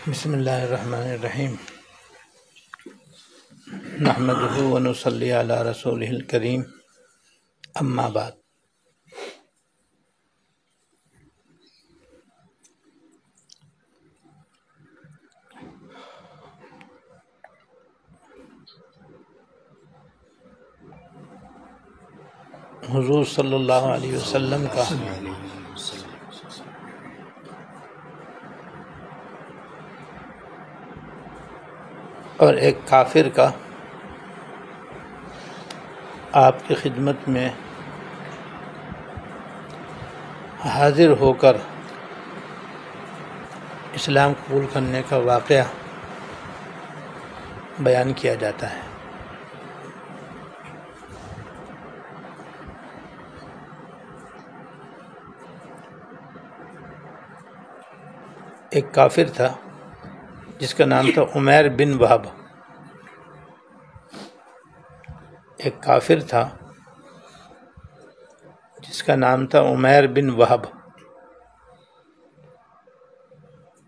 بسم اللہ الرحمن الرحیم نحمدہ ونصلی علی رسولہ الکریم اما بعد۔ حضور صلی اللہ علیہ وسلم کا اور ایک کافر کا آپ کی خدمت میں حاضر ہو کر اسلام قبول کرنے کا واقعہ بیان کیا جاتا ہے۔ ایک کافر تھا جس کا نام تھا عمیر بن وہب۔ ایک کافر تھا جس کا نام تھا عمیر بن وہب۔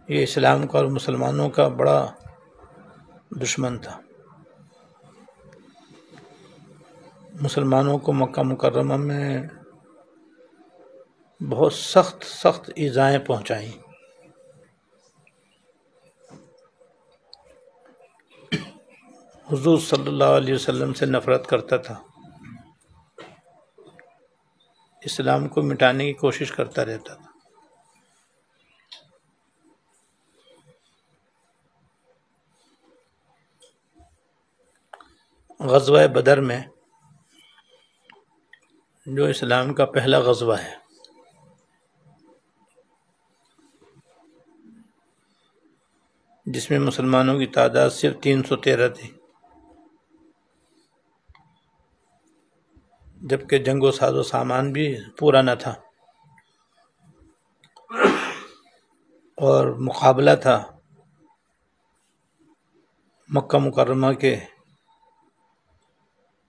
یہ اسلام کا اور مسلمانوں کا بڑا دشمن تھا۔ مسلمانوں کو مکہ مکرمہ میں بہت سخت ایذائیں پہنچائیں۔ حضور صلی اللہ علیہ وسلم سے نفرت کرتا تھا، اسلام کو مٹانے کی کوشش کرتا رہتا تھا۔ غزوہ بدر میں، جو اسلام کا پہلا غزوہ ہے، جس میں مسلمانوں کی تعداد صرف 313 تھی، جبکہ جنگ و ساز و سامان بھی پورا نہ تھا، اور مقابلہ تھا مکہ مکرمہ کے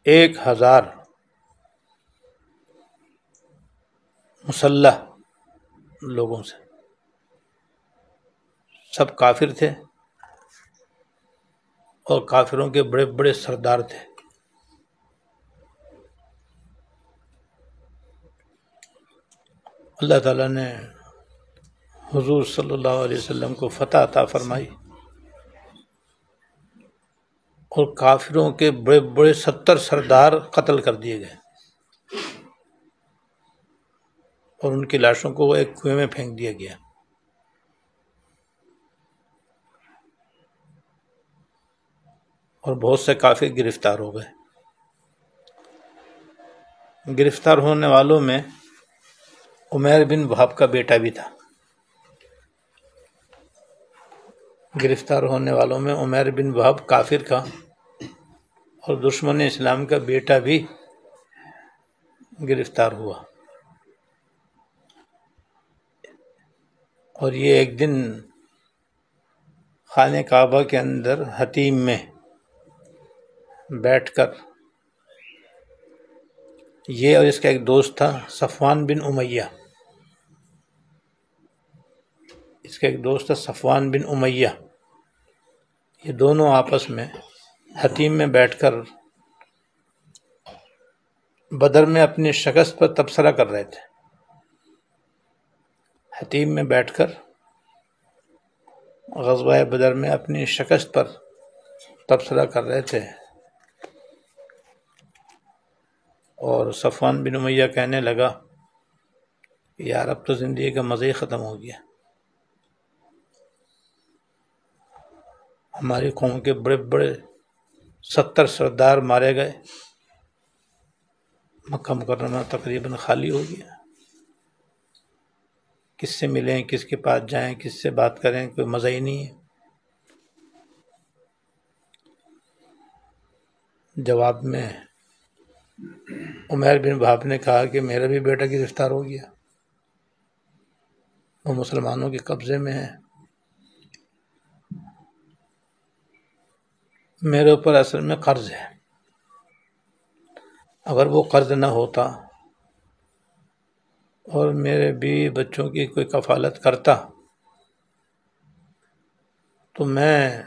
1000 مسلح لوگوں سے۔ سب کافر تھے اور کافروں کے بڑے بڑے سردار تھے۔ اللہ تعالیٰ نے حضور صلی اللہ علیہ وسلم کو فتح عطا فرمائی، اور کافروں کے بڑے بڑے 70 سردار قتل کر دیے گئے، اور ان کی لاشوں کو ایک کنویں میں پھینک دیا گیا۔ اور بہت سے کافر گرفتار ہو گئے۔ گرفتار ہونے والوں میں عمیر بن وہب کا بیٹا بھی تھا۔ گرفتار ہونے والوں میں عمیر بن وہب کافر کا اور دشمن اسلام کا بیٹا بھی گرفتار ہوا۔ اور یہ ایک دن خانہ کعبہ کے اندر حتیم میں بیٹھ کر، یہ اور اس کا ایک دوست تھا صفوان بن امیہ، اس کا ایک دوست تھا صفوان بن امیہ، یہ دونوں آپس میں حتیم میں بیٹھ کر بدر میں اپنی شکست پر تبصرہ کر رہے تھے۔ حتیم میں بیٹھ کر غزوہ بدر میں اپنی شکست پر تبصرہ کر رہے تھے، اور صفوان بن امیہ کہنے لگا، یار اب تو زندگی کا مزہ ہی ختم ہو گیا، ہماری قوم کے بڑے بڑے 70 سردار مارے گئے، مکہ مکرمہ تقریباً خالی ہو گیا، کس سے ملیں، کس کے پاس جائیں، کس سے بات کریں، کوئی مزہ ہی نہیں ہے۔ جواب میں عمیر بن وہب نے کہا کہ میرا بھی بیٹا گرفتار ہو گیا، وہ مسلمانوں کے قبضے میں ہے، میرے اوپر اصل میں قرض ہے، اگر وہ قرض نہ ہوتا اور میرے بیوی بچوں کی کوئی کفالت کرتا تو میں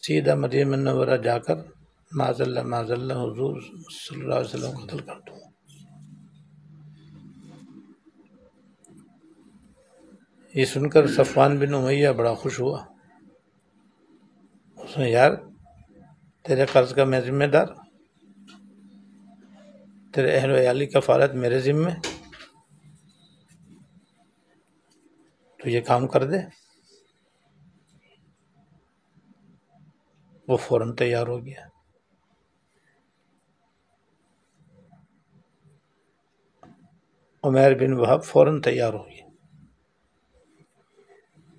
سیدھا مدینہ منورہ جا کر معاذ اللہ حضور صلی اللہ علیہ وسلم قتل کر دوں. یہ سن کر صفوان بن امیہ بڑا خوش ہوا. اس نے یار تیرے قرض کا میں ذمہ دار، تیرے اہل و عیالی کفالت میرے ذمے، تو یہ کام کر دے. وہ فوراً تیار ہو گیا. عمیر بن وہب فوراً تیار ہو گیا.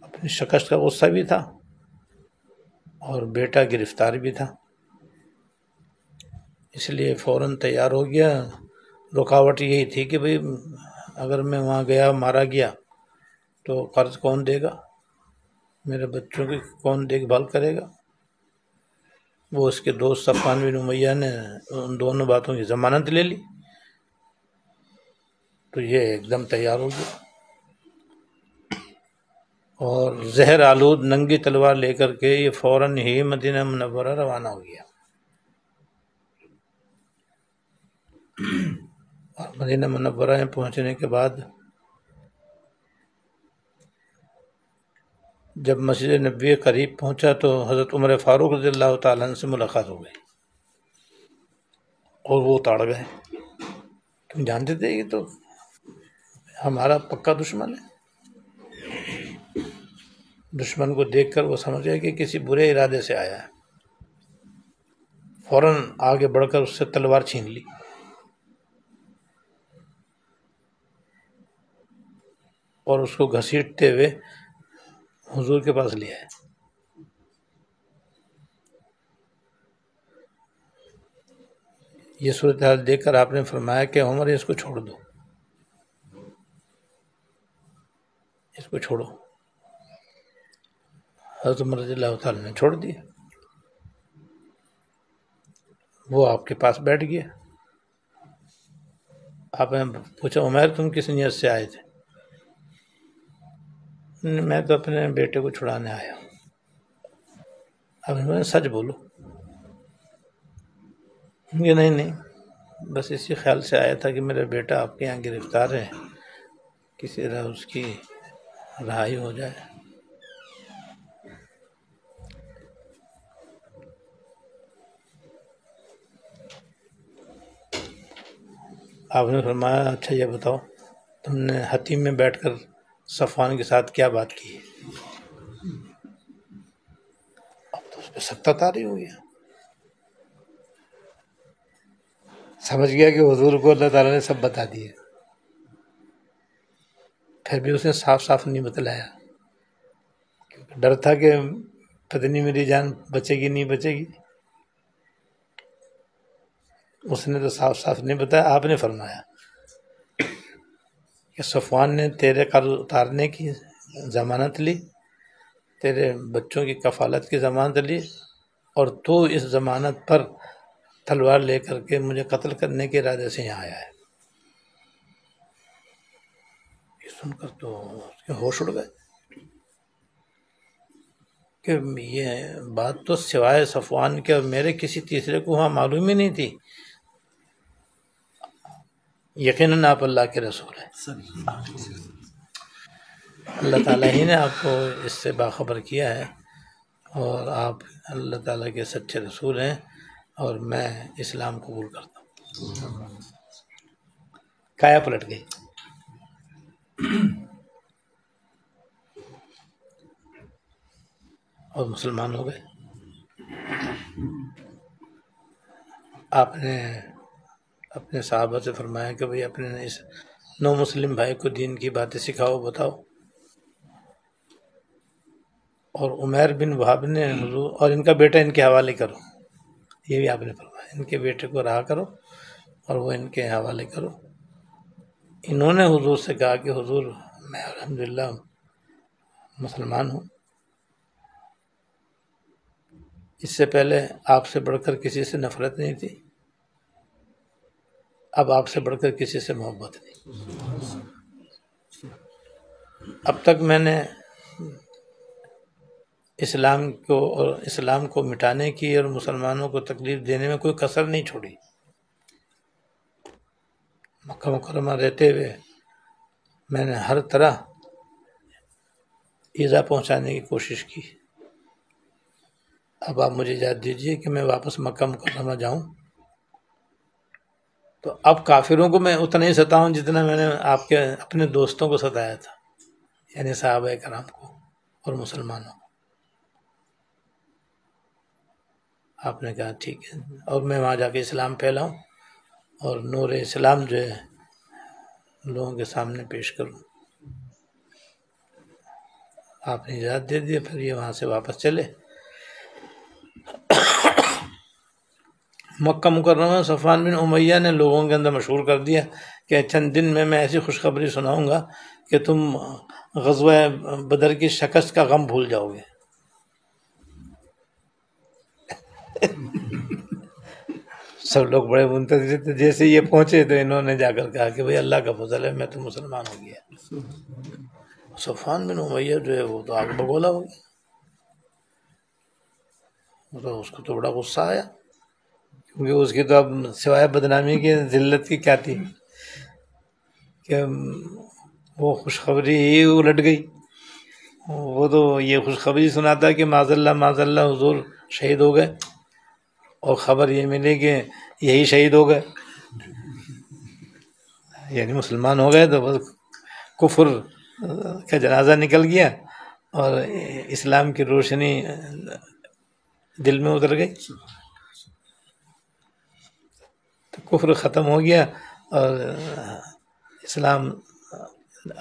اپنی شکست کا غصہ بھی تھا اور بیٹا گرفتار بھی تھا، اس لیے فوراً تیار ہو گیا. رکاوٹ یہی تھی کہ بھئی اگر میں وہاں گیا مارا گیا تو قرض کون دے گا، میرے بچوں کی کون دیکھ بھال کرے گا. وہ اس کے دوست صفوان بن امیہ نے ان دونوں باتوں کی ضمانت لے لی تو یہ ایک دم تیار ہو گیا اور زہر آلود ننگی تلوار لے کر کے یہ فوراً ہی مدینہ منورہ روانہ ہو گیا. اور مدینہ منورہ میں پہنچنے کے بعد جب مسجد نبوی قریب پہنچا تو حضرت عمر فاروق رضی اللہ تعالیٰ عنہ سے ملاقات ہو گئی اور وہ اتاڑ گئے. تم جانتے تھے یہ تو ہمارا پکا دشمن ہے. دشمن کو دیکھ کر وہ سمجھ گئے کہ کسی برے ارادے سے آیا ہے. فوراً آگے بڑھ کر اس سے تلوار چھین لی اور اس کو گھسیٹتے ہوئے حضور کے پاس لے آئے. یہ صورتحال دیکھ کر آپ نے فرمایا کہ عمر اس کو چھوڑ دو، اس کو چھوڑو. حضرت عمر رضی اللہ تعالیٰ نے چھوڑ دیا. وہ آپ کے پاس بیٹھ گیا. آپ نے پوچھا عمر تم کس نیت سے آئے تھے؟ میں تو اپنے بیٹے کو چھڑانے آیا ہوں. اب میں سچ بولو. یہ نہیں بس اسی خیال سے آیا تھا کہ میرا بیٹا آپ کے یہاں گرفتار ہے، کسی طرح اس کی رہائی ہو جائے. آپ نے فرمایا اچھا یہ بتاؤ تم نے حتیم میں بیٹھ کر صفوان کے ساتھ کیا بات کی؟ اب تو اس پہ سخت طاری ہو گیا. سمجھ گیا کہ حضور کو اللہ تعالیٰ نے سب بتا دیا. پھر بھی اس نے صاف صاف نہیں بتلایا، ڈر تھا کہ پتہ نہیں میری جان بچے گی نہیں بچے گی. اس نے تو صاف صاف نہیں بتایا. آپ نے فرمایا کہ صفوان نے تیرے قرض اتارنے کی ضمانت لی، تیرے بچوں کی کفالت کی ضمانت لی، اور تو اس ضمانت پر تلوار لے کر کے مجھے قتل کرنے کے ارادے سے یہاں آیا ہے. یہ سن کر تو اس کے ہوش اڑ گئے کہ یہ بات تو سوائے صفوان کے اور میرے کسی تیسرے کو وہاں معلوم ہی نہیں تھی. یقیناً آپ اللہ کے رسول ہیں، اللہ تعالیٰ ہی نے آپ کو اس سے باخبر کیا ہے اور آپ اللہ تعالیٰ کے سچے رسول ہیں اور میں اسلام قبول کرتا ہوں. کایا پلٹ گئی. اور مسلمان ہو گئے. آپ نے اپنے صحابہ سے فرمایا کہ بھئی اپنے اس نو مسلم بھائی کو دین کی باتیں سکھاؤ بتاؤ. اور عمیر بن وہب نے حضور اور ان کا بیٹا ان کے حوالے کرو، یہ بھی آپ نے فرمایا ان کے بیٹے کو رہا کرو اور وہ ان کے حوالے کرو. انہوں نے حضور سے کہا کہ حضور میں الحمدللہ مسلمان ہوں. اس سے پہلے آپ سے بڑھ کر کسی سے نفرت نہیں تھی، اب آپ سے بڑھ کر کسی سے محبت نہیں. اب تک میں نے اسلام کو اور اسلام کو مٹانے کی اور مسلمانوں کو تکلیف دینے میں کوئی کسر نہیں چھوڑی۔ مکہ مکرمہ رہتے ہوئے میں نے ہر طرح ایذا پہنچانے کی کوشش کی۔ اب آپ مجھے اجازت دیجیے کہ میں واپس مکہ مکرمہ جاؤں، تو اب کافروں کو میں اتنا ہی ستاؤں جتنا میں نے آپ کے اپنے دوستوں کو ستایا تھا، یعنی صحابہ کرام کو اور مسلمانوں کو۔ آپ نے کہا ٹھیک ہے، اور میں وہاں جا کے اسلام پھیلاؤں اور نور اسلام جو ہے لوگوں کے سامنے پیش کروں۔ آپ نے اجازت دے دی، پھر یہ وہاں سے واپس چلے۔ مکہ مکرمہ صفوان بن امیہ نے لوگوں کے اندر مشہور کر دیا کہ چند دن میں ایسی خوشخبری سناؤں گا کہ تم غزوہ بدر کی شکست کا غم بھول جاؤ گے۔ سب لوگ بڑے منتظر تھے، جیسے یہ پہنچے تو انہوں نے جا کر کہا کہ بھئی اللہ کا فضل ہے، میں تو مسلمان ہو گیا۔ صفوان بن امیہ جو ہے وہ تو آگ بگولا ہو گیا، تو اس کو تو بڑا غصہ آیا، کیونکہ اس کی تو اب سوائے بدنامی کی ذلت کی کیا تھی کہ وہ خوشخبری ہی الٹ گئی۔ وہ تو یہ خوشخبری سناتا کہ معاذ اللہ حضور شہید ہو گئے، اور خبر یہ ملی کہ یہی شہید ہو گئے، یعنی مسلمان ہو گئے، تو بس کفر کا جنازہ نکل گیا اور اسلام کی روشنی دل میں اتر گئی، تو کفر ختم ہو گیا اور اسلام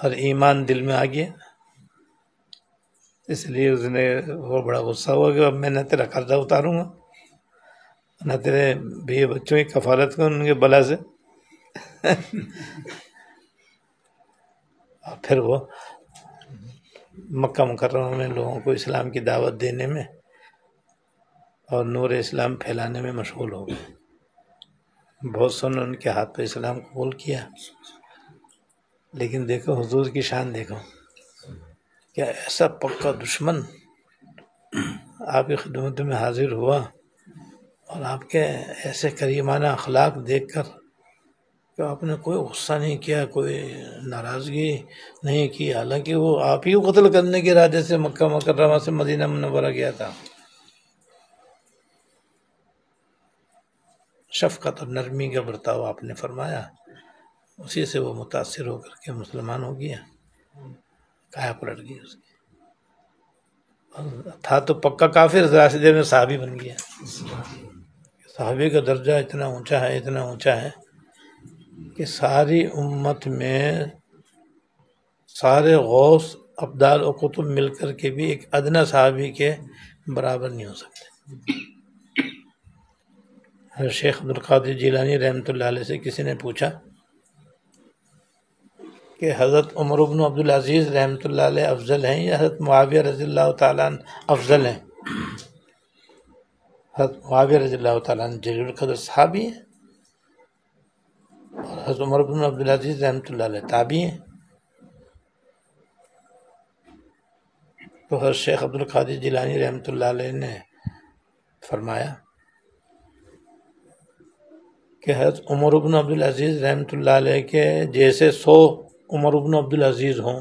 اور ایمان دل میں آ گیا۔ اس لیے اس نے وہ بڑا غصہ ہوا کہ اب میں نہ تیرا قرضہ اتاروں گا، نہ تیرے بیوی بچوں کی کفالت کروں ان کے بلا سے۔ اور پھر وہ مکہ مکرمہ میں لوگوں کو اسلام کی دعوت دینے میں اور نور اسلام پھیلانے میں مشغول ہو گئے۔ بہت سو نے ان کے ہاتھ پہ اسلام قبول کیا، لیکن دیکھو حضور کی شان دیکھو، کیا ایسا پکا دشمن آپ کی خدمت میں حاضر ہوا، اور آپ کے ایسے کریمانہ اخلاق دیکھ کر کہ آپ نے کوئی غصہ نہیں کیا، کوئی ناراضگی نہیں کی، حالانکہ وہ آپ ہی کو قتل کرنے کے ارادے سے مکہ مکرمہ سے مدینہ منورہ گیا تھا۔ شفقت اور نرمی کا برتاؤ آپ نے فرمایا، اسی سے وہ متاثر ہو کر کے مسلمان ہو گیا، کایا پلٹ گئی اس کی، تھا تو پکا کافر، راستے میں صحابی بن گیا۔ صحابی کا درجہ اتنا اونچا ہے کہ ساری امت میں سارے غوث ابدال و قطب مل کر کے بھی ایک ادنا صحابی کے برابر نہیں ہو سکتے۔ شیخ عبدالقادر جیلانی رحمۃ اللہ علیہ سے کسی نے پوچھا کہ حضرت عمر بن عبدالعزیز رحمۃ اللہ علیہ افضل ہیں یا حضرت معاویہ رضی اللہ تعالیٰ عنہ افضل ہیں؟ حضرت معاویہ رضی اللہ تعالیٰ عنہ جلیل القدر صحابی ہیں، اور حضرت عمر بن عبدالعزیز رحمۃ اللہ علیہ تابعی ہیں۔ تو حضرت شیخ عبدالقادر جیلانی رحمۃ اللہ علیہ نے فرمایا کہ حضرت عمر بن عبدالعزیز رحمۃ اللہ علیہ کے جیسے 100 عمر بن عبدالعزیز ہوں،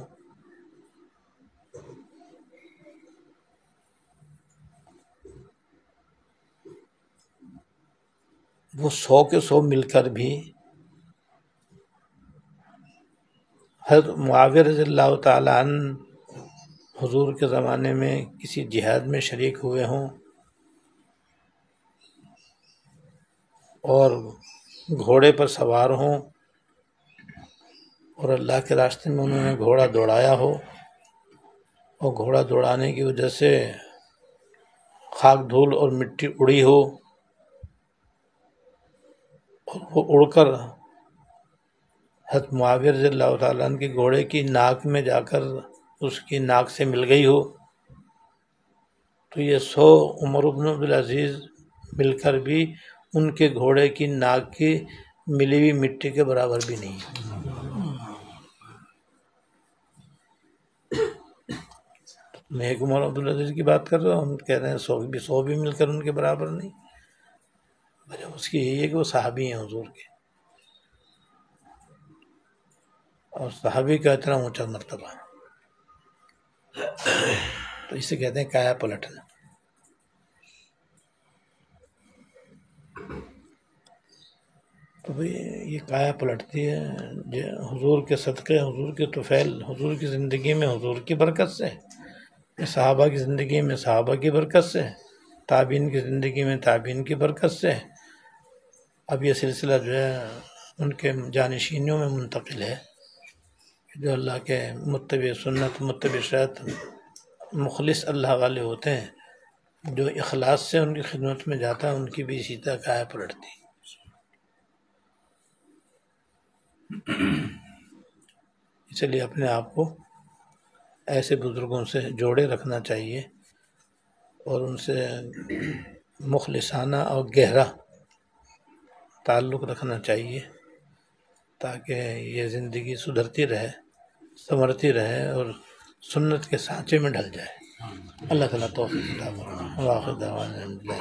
وہ 100 کے 100 مل کر بھی حضرت معاویہ رضی اللہ تعالیٰ عنہ حضور کے زمانے میں کسی جہاد میں شریک ہوئے ہوں اور گھوڑے پر سوار ہوں، اور اللہ کے راستے میں انہوں نے گھوڑا دوڑایا ہو، اور گھوڑا دوڑانے کی وجہ سے خاک دھول اور مٹی اڑی ہو، اور وہ اڑ کر حضرت معاویہ رضی اللہ تعالیٰ عنہ کے گھوڑے کی ناک میں جا کر اس کی ناک سے مل گئی ہو، تو یہ 100 عمر بن عبدالعزیز مل کر بھی ان کے گھوڑے کی ناک کی ملی ہوئی مٹی کے برابر بھی نہیں ہے۔ میں ایک عمر عبدالعزیز کی بات کر رہا ہوں، ہم کہہ رہے ہیں 100 بھی مل کر ان کے برابر نہیں۔ وجہ اس کی یہی ہے کہ وہ صحابی ہیں حضور کے، اور صحابی کا اتنا اونچا مرتبہ، تو اسے کہتے ہیں کایا پلٹنا۔ تو بھئی یہ کایا پلٹتی ہے حضور کے صدقے، حضور کے طفیل، حضور کی زندگی میں حضور کی برکت سے، صحابہ کی زندگی میں صحابہ کی برکت سے، تابعین کی زندگی میں تابعین کی برکت سے۔ اب یہ سلسلہ جو ہے ان کے جانشینوں میں منتقل ہے، جو اللہ کے متبع سنت، متبع شریعت، مخلص اللہ والے ہوتے ہیں، جو اخلاص سے ان کی خدمت میں جاتا ہے، ان کی بھی اسی طرح کایا پلٹتی۔ اس لیے اپنے آپ کو ایسے بزرگوں سے جوڑے رکھنا چاہیے، اور ان سے مخلصانہ اور گہرا تعلق رکھنا چاہیے، تاکہ یہ زندگی سدھرتی رہے، سنورتی رہے، اور سنت کے سانچے میں ڈھل جائے۔ اللہ تعالیٰ توفیق عطا فرمائے۔ وآخر دعوانا الحمدللہ۔